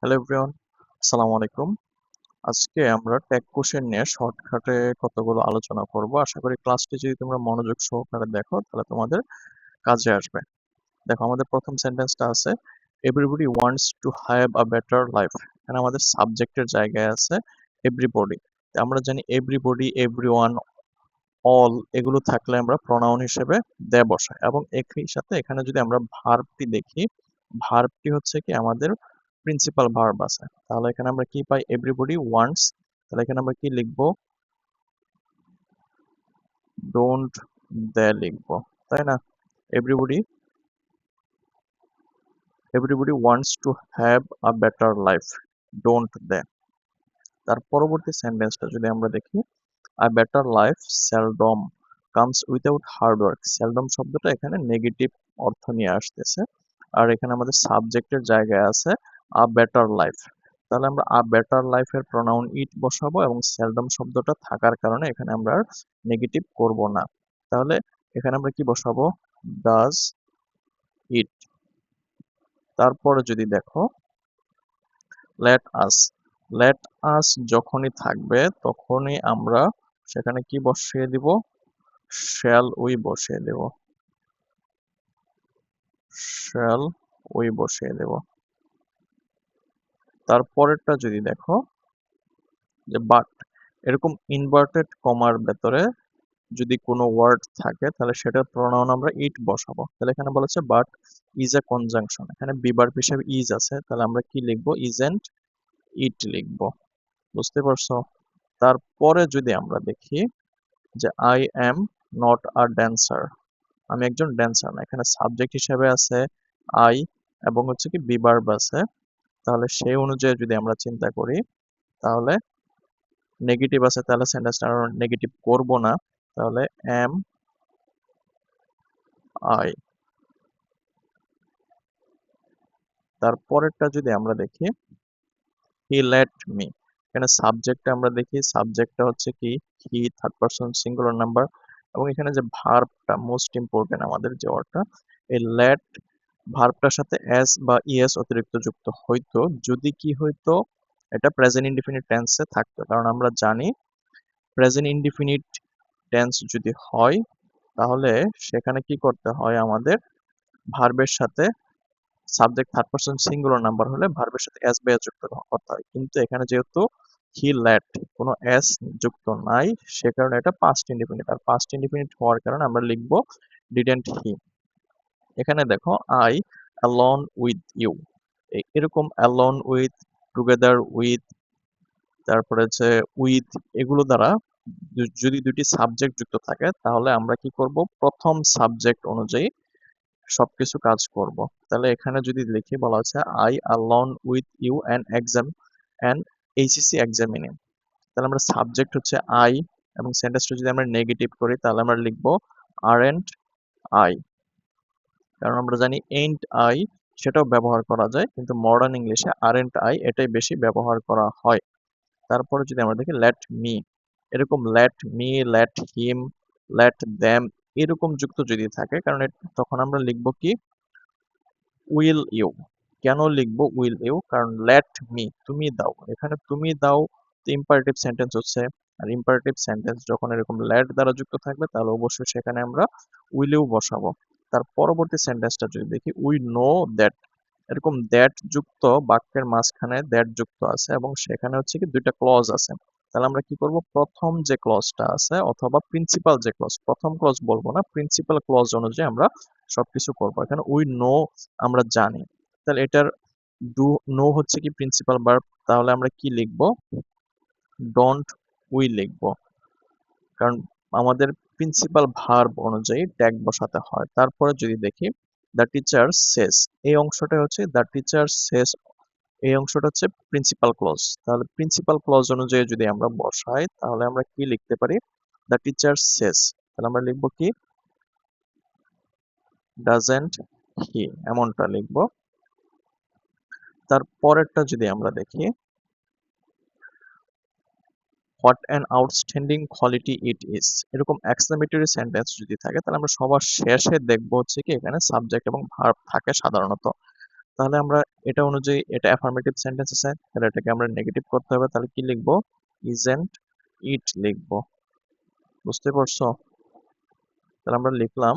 Hello everyone, আসসালামু আলাইকুম। আজকে আমরা ট্যাগ কোশ্চেন নিয়ে শর্টকাটে কতগুলো আলোচনা করব। আশা করি ক্লাসটি যদি তোমরা মনোযোগ সহকারে দেখো তাহলে তোমাদের কাজে আসবে। দেখো আমাদের প্রথম সেন্টেন্সটা আছে everybody wants to have a better life. এখানে আমাদের সাবজেক্টের জায়গায় আছে এভরিবডি। আমরা জানি এভরিবডি, এভরিওয়ান, অল এগুলো থাকলে আমরা প্রনাউন হিসেবে দে বসাই এবং একই সাথে এখানে যদি আমরা ভার্বটি দেখি, ভার্বটি হচ্ছে কি আমাদের প্রিন্সিপাল ভার্ব আছে। তাহলে এখানে আমরা কি পাই? Everybody wants. তাহলে এখানে আমরা কি লিখবো? ডোন্ট দে লিখবো, তাই না? Everybody everybody wants to have a better life, don't they. তার পরবর্তী সেন্টেন্সটা যদি আমরা দেখি, a better life seldom comes without hard work. Seldom শব্দটা এখানে নেগেটিভ অর্থ নিয়ে আসতেছে, আর এখানে আমাদের সাবজেক্টের জায়গায় আছে আ বেটার লাইফ। তাহলে আমরা আ বেটার লাইফের প্রোনাউন ইট বসাবো এবং সেলডম শব্দটা থাকার কারণে এখানে আমরা আর নেগেটিভ করব না। তাহলে এখানে আমরা কি বসাবো? Does it. তারপরে যদি দেখো লেট আস, লেট আস যখনই থাকবে তখনই আমরা সেখানে কি বসিয়ে দিব? শ্যাল উই বসিয়ে দেব, শ্যাল উই বসিয়ে দেব। তারপরেরটা যদি দেখো যে বাট, এরকম ইনভার্টেড কমার ভেতরে যদি কোনো ওয়ার্ড থাকে তাহলে সেটার প্রোনাউন আমরা ইট বসাবো। তাহলে এখানে বলেছে বাট ইজ এ কনজাংশন, এখানে বিভার্ব হিসেবে ইজ আছে, তাহলে আমরা কি লিখবো? ইজেন্ট ইট লিখবো। বুঝতে পারছো? তারপরে যদি আমরা দেখি যে I am not a dancer, আমি একজন ড্যান্সার না, এখানে সাবজেক্ট হিসেবে আছে আই এবং হচ্ছে কি বিভার্ব আছে। তাহলে সেই অনুযায়ী যদি আমরা চিন্তা করি তাহলে নেগেটিভ আছে, তাহলে সেন্টেন্সটা নেগেটিভ করব না। তাহলে এম আই। তারপরেরটা যদি আমরা দেখি হি লেট মি, এখানে সাবজেক্টটা আমরা দেখি, সাবজেক্টটা হচ্ছে কি হি, থার্ড পারসন সিঙ্গুলার নাম্বার, এবং এখানে যে ভার্বটা মোস্ট ইম্পর্টেন্ট আমাদের যে ওয়ার্ডটা, এই লেট ভার্বটার সাথে এস বা ইএস অতিরিক্ত যুক্ত হইতো যদি কি হইতো? এটা প্রেজেন্ট ইনডিফিনিট টেন্সে থাকতো, কারণ আমরা জানি প্রেজেন্ট ইনডিফিনিট টেন্স যদি হয় তাহলে সেখানে কি করতে হয়? আমাদের ভার্বের সাথে subject third person singular number হলে ভার্বের সাথে এস বা এস যুক্ত করতে হয়, কিন্তু এখানে যেহেতু হি লেট কোনো এস যুক্ত নাই, সে কারণে এটা পাস্ট ইনডিফিনিট, আর পাস্ট ইনডিফিনিট হওয়ার কারণে আমরা লিখবো ডিডেন্ট হি। এখানে দেখো আই অ্যালন উইথ ইউ, এরকম অ্যালন উইথ, টুগেদার উইথ, তারপরে হচ্ছে উইথ, এগুলো দ্বারা যদি দুটি সাবজেক্ট যুক্ত থাকে তাহলে আমরা কি করব? প্রথম সাবজেক্ট অনুযায়ী সবকিছু কাজ করব। তাহলে এখানে যদি লিখি, বলা আছে I along with you an exam and HSC examining. তাহলে আমরা সাবজেক্ট হচ্ছে আই এবং সেন্টেন্সটা যদি আমরা নেগেটিভ করি তাহলে আমরা লিখবো আরএন্ট আই, কারণ আমরা জানি এন্ট আই সেটাও ব্যবহার করা যায়, কিন্তু মডার্ন ইংলিশে আরএন্ট আই এটাই বেশি ব্যবহার করা হয়। তারপরে যদি আমরা দেখি লেট মি, এরকম let me, let him, let them এরকম যুক্ত যদি থাকে, কারণ তখন আমরা লিখবো কি? Will you. কেন লিখবো উইল ইউ? কারণ লেট মি তুমি দাও, এখানে তুমি দাও ইম্পারেটিভ সেন্টেন্স হচ্ছে, আর ইম্পারেটিভ সেন্টেন্স যখন এরকম লেট দ্বারা যুক্ত থাকবে তাহলে অবশ্যই সেখানে আমরা উইল ইউ বসাবো। তার পরবর্তী সেন্টেন্সটা যদি দেখি উই নো দ্যাট, এরকম দ্যাট যুক্ত বাক্যের মাঝখানে দ্যাট যুক্ত আছে এবং সেখানে হচ্ছে কি দুইটা ক্লজ আছে। তাহলে আমরা কি করব? প্রথম যে ক্লজটা আছে অথবা প্রিন্সিপাল যে ক্লজ, প্রথম ক্লজ বলবো না, প্রিন্সিপাল ক্লজ অনুযায়ী আমরা সবকিছু করবো। এখানে উই নো আমরা জানি, তাহলে এটার ডু নো হচ্ছে কি প্রিন্সিপাল ভার্ব, তাহলে আমরা কি লিখবো? ডোন্ট উই লিখবো, কারণ আমাদের প্রিন্সিপাল ভার্ব অনুযায়ী ট্যাগ বসাতে হয়। তারপরে যদি দেখি দ্য টিচার সেস, এই অংশটা হচ্ছে দ্য টিচার সেস, এই অংশটা হচ্ছে প্রিন্সিপাল ক্লজ। তাহলে প্রিন্সিপাল ক্লজ অনুযায়ী যদি আমরা বসাই তাহলে আমরা কি লিখতে পারি? দ্য টিচার সেস। তাহলে আমরা লিখবো কি? ডাজেন্ট হি, এমনটা লিখবো। তারপরেরটা যদি আমরা দেখি what an outstanding quality it is, এরকম এক্সক্লেমেটরি সেন্টেন্স যদি থাকে তাহলে আমরা সবার শেষে দেখবো হচ্ছে কি এখানে সাবজেক্ট এবং ভার্ব থাকে সাধারণত। তাহলে আমরা এটা অনুযায়ী, এটা অ্যাফার্মেটিভ সেন্টেন্স আছে, তাহলে এটাকে আমরা নেগেটিভ করতে হবে। তাহলে কি লিখবো? ইজেন্ট ইট লিখবো। বুঝতে পারছো? তাহলে আমরা লিখলাম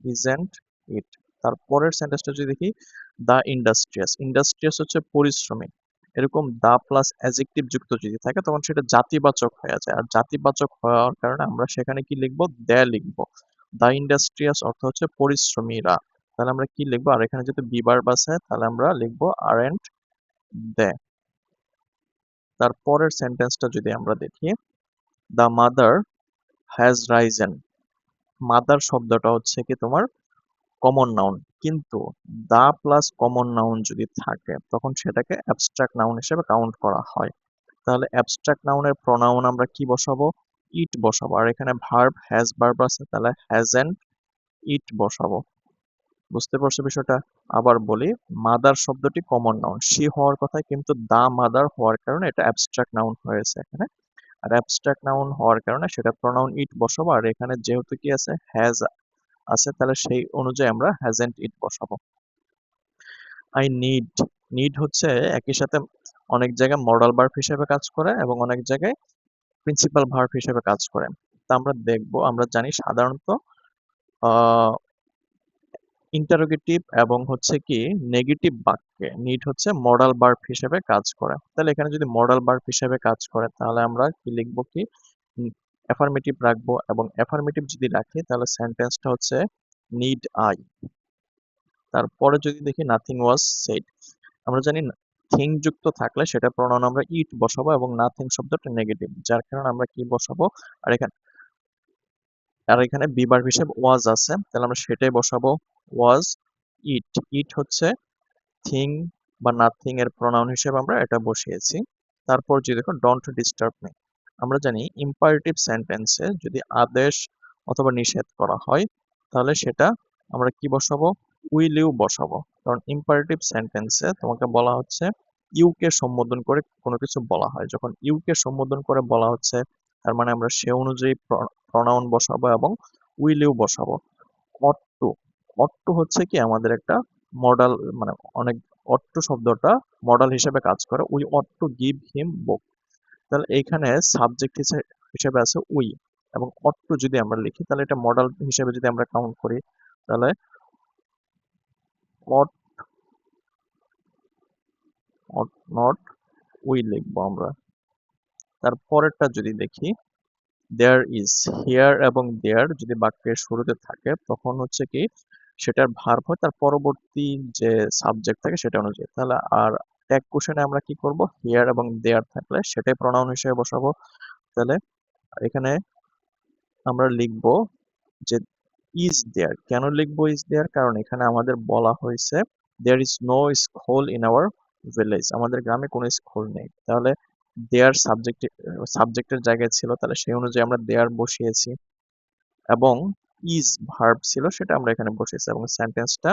ইজেন্ট ইট। তারপরের সেন্টেন্সটা যদি দেখি, দা ইন্ডাস্ট্রিয়াস। ইন্ডাস্ট্রিয়াস হচ্ছে পরিশ্রমী। এরকম দা প্লাস অ্যাজেক্টিভ যুক্ত যদি থাকে তখন সেটা জাতিবাচক হয়ে যায়, আর জাতিবাচক হওয়ার কারণে আমরা সেখানে কি লিখবো? দ্য লিখবো। দা ইন্ডাস্ট্রিয়াস অর্থ হচ্ছে পরিশ্রমীরা। তাহলে আমরা কি লিখবো? আর এখানে যেহেতু বি ভার্ব আছে তাহলে আমরা লিখবো আরএন্ট দে। তারপরের সেন্টেন্সটা যদি আমরা দেখি, the mother has risen. Mother শব্দটা হচ্ছে কি তোমার কমন নাউন, কিন্তু দা প্লাস কমন নাউন যদি থাকে তখন সেটাকে অ্যাবস্ট্রাক্ট নাউন হিসেবে কাউন্ট করা হয়। তাহলে অ্যাবস্ট্রাক্ট নাউনের প্রোনাউন আমরা কি বসাবো? ইট বসাবো। আর এখানে ভার্ব হ্যাজ ভার্ব আছে, তাহলে হ্যাজেন্ট ইট বসাবো। বুঝতে পারছো বিষয়টা? আবার বলি, মাদার শব্দটি কমন নাউন, সি হওয়ার কথা, কিন্তু দা মাদার হওয়ার কারণে এটা অ্যাবস্ট্রাক্ট নাউন হয়েছে এখানে। আর অ্যাবস্ট্রাক্ট নাউন হওয়ার কারণে সেটা প্রোনাউন ইট বসাবো। আর এখানে যেহেতু কি আছে, হ্যাজ আছে, তাহলে সেই অনুযায়ী আমরা হ্যাজেন্ট ইট বসাবো। I need. নিড হচ্ছে একই সাথে অনেক জায়গায় মডাল ভার্ব হিসেবে কাজ করে এবং অনেক জায়গায় প্রিন্সিপাল ভার্ব হিসেবে কাজ করে। তা আমরা দেখবো, আমরা জানি সাধারণত ইন্টারোগেটিভ এবং হচ্ছে কি নেগেটিভ বাক্যে নিড হচ্ছে মডাল ভার্ব হিসেবে কাজ করে। তাহলে এখানে যদি মডাল ভার্ব হিসেবে কাজ করে তাহলে আমরা কি লিখবো? কি অ্যাফার্মেটিভ রাখবো, এবং অ্যাফার্মেটিভ যদি রাখি তাহলে সেন্টেন্সটা হচ্ছে নিড আই। তারপরে যদি দেখি নাথিং ওয়াজ সেড। আমরা জানি থিং যুক্ত থাকলে সেটা প্রণয়ন আমরা ইট বসাবো, এবং নাথিং শব্দটা নেগেটিভ, যার কারণে আমরা কি বসাবো? আর এখানে বি ভার্ব হিসেবে ওয়াজ আছে, তাহলে আমরা সেটাই বসাবো, ওয়াজ ইট। ইট হচ্ছে থিং বা নাথিং এর প্রোনাউন হিসেবে আমরা এটা বসিয়েছি। তারপর যদি দেখো ডোন্ট ডিস্টার্ব মি। আমরা জানি ইম্পারেটিভ সেন্টেন্সে যদি আদেশ অথবা নিষেধ করা হয় তাহলে সেটা আমরা কি বসাবো? উইল ইউ বসাবো। কারণ ইম্পারেটিভ সেন্টেন্সে তোমাকে বলা হচ্ছে ইউ কে সম্বোধন করে কোনো কিছু বলা হয়, যখন ইউ কে সম্বোধন করে বলা হচ্ছে তার মানে আমরা সে অনুযায়ী প্রোনাউন বসাবো এবং উইল ইউ বসাবো। Ought to. অট টু হচ্ছে কি আমাদের একটা মডাল, মানে অনেক অট টু শব্দটা মডাল হিসেবে কাজ করে, we ought to give him book. তাহলে এইখানে সাবজেক্ট হিসেবে আছে উই, এবং অট টু যদি আমরা লিখি তাহলে এটা মডাল হিসেবে যদি আমরা কাউন্ট করি তাহলে অট অট নট উই লিখবো আমরা। তারপরেরটা যদি দেখি, দেয়ার ইজ। হিয়ার এবং দেয়ার যদি বাক্যের শুরুতে থাকে তখন হচ্ছে কি সেটার ভার্ব হয় তার পরবর্তী যে সাবজেক্ট থাকে সেটা অনুযায়ী। তাহলে আর ট্যাগ কোশ্চেনে আমরা কি করব? হিয়ার এবং দেয়ার থাকলে সেটাই প্রোনাউন হিসেবে বসাবো। তাহলে এখানে আমরা লিখবো যে ইজ দেয়ার। কেন লিখবো ইজ দেয়ার? কারণ এখানে আমাদের বলা হয়েছে there is no school in our village. আমাদের গ্রামে কোনো স্কুল নেই। তাহলে দেয়ার সাবজেক্টের জায়গায় ছিল, তাহলে সেই অনুযায়ী আমরা দেয়ার বসিয়েছি, এবং ইজ ভার্ব ছিল সেটা আমরা এখানে বসিয়েছি, এবং সেন্টেন্সটা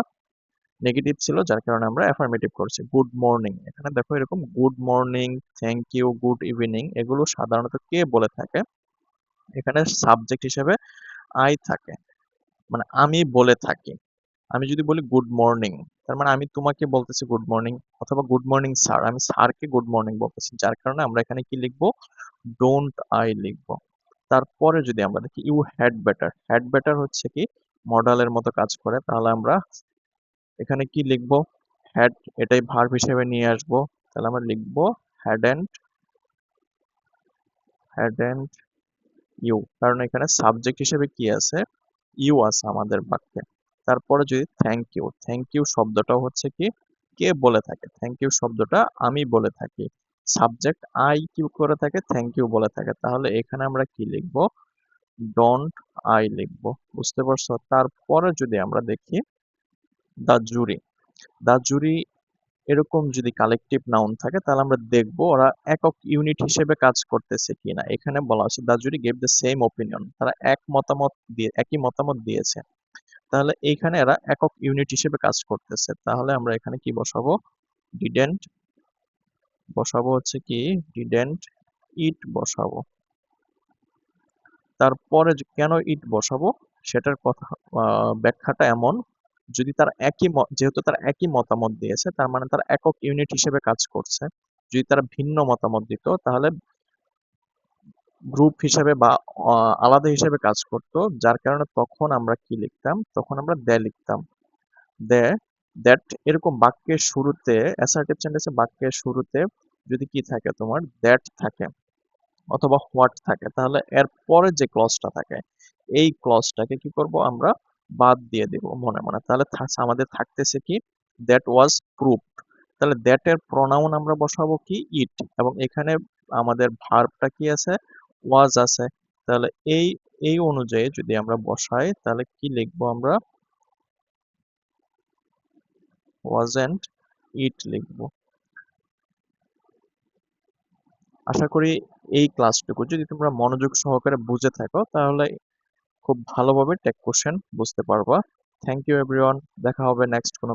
নেগেটিভ ছিল যার কারণে আমরা অ্যাফার্মেটিভ করছি। গুড মর্নিং, এখানে দেখো এরকম good morning, thank you, good evening এগুলো সাধারণত কে বলে থাকে? এখানে সাবজেক্ট হিসেবে আই থাকে, মানে আমি বলে থাকি। আমি যদি বলি গুড মর্নিং, তার মানে আমি তোমাকে বলতেছি গুড মর্নিং, অথবা গুড মর্নিং স্যার, আমি স্যারকে গুড মর্নিং বলতেছি, যার কারণে আমরা এখানে কি লিখবো? ডোন্ট আই লিখবো। তারপরে যদি আমরা দেখি you had better. Had better হচ্ছে কি মডালের মতো কাজ করে, তাহলে আমরা এখানে কি লিখবো? হ্যাড, এটাই ভার্ব হিসেবে নিয়ে আসবো। তাহলে আমরা লিখবো হ্যাডেন্ট হ্যাডেন্ট ইউ, কারণ এখানে সাবজেক্ট হিসেবে কি আছে? ইউ আছে আমাদের বাক্যে। তারপরে যদি থ্যাংক ইউ, থ্যাংক ইউ শব্দটাও হচ্ছে কি কে বলে থাকে? থ্যাংক ইউ শব্দটা আমি বলে থাকি, সাবজেক্ট আই কি করে থাকে? থ্যাংক ইউ বলে থাকে। তাহলে এখানে আমরা কি লিখবো? ডোন্ট আই লিখবো। বুঝতে পারছো? তারপরে যদি আমরা দেখি দা জুরি। দা জুরি এরকম যদি কালেকটিভ নাউন থাকে তাহলে আমরা দেখব ওরা একক ইউনিট হিসেবে কাজ করতেছে কিনা। এখানে বলা আছে দা জুরি গেভ দ্য সেম ওপিনিয়ন, তারা একই মতামত দিয়েছে। তাহলে এইখানে এরা একক ইউনিট হিসেবে কাজ করতেছে, তাহলে আমরা এখানে কি বসাবো? ডিডেন্ট বসাবো, হচ্ছে কি ডিডেন্ট ইট বসাবো। তারপরে কেন ইট বসাবো সেটার কথা, ব্যাখ্যাটা এমন, যদি তার যেহেতু তার একই মতামত দিয়েছে, তার মানে তার একক ইউনিট হিসেবে কাজ করছে। যদি তারা ভিন্ন মতামত দিত, তাহলে গ্রুপ হিসেবে বা আলাদা হিসেবে কাজ করতো, যার কারণে তখন আমরা কি লিখতাম, তখন আমরা দে লিখতাম। দে, দ্যাট, এরকম বাক্যের শুরুতে, অ্যাসার্টিভ সেন্টেন্সে বাক্যের শুরুতে যদি কি থাকে, তোমার দ্যাট থাকে অথবা হোয়াট থাকে, তাহলে এর পরে যে ক্লজটা থাকে, এই ক্লজটাকে কি করব আমরা, বাদ দিয়ে দেব মনে মনে। তাহলে আমাদের থাকতেছে কি, দ্যাট ওয়াজ প্রুভড। তাহলে দ্যাট এর প্রোনাউন আমরা বসাবো কি, ইট, এবং এখানে আমাদের ভার্বটা কি আছে, ওয়াজ আছে। তাহলে এই এই অনুযায়ী যদি আমরা বসাই, তাহলে কি লিখবো আমরা, ওয়াজেন্ট ইট লিখবো। আশা করি এই ক্লাসটুকু যদি তোমরা মনোযোগ সহকারে বুঝে থাকো, তাহলে খুব ভালোভাবে টেক কোশ্চেন বুঝতে পারবা। থ্যাংক ইউ এভরিওয়ান, দেখা হবে নেক্সট কোনো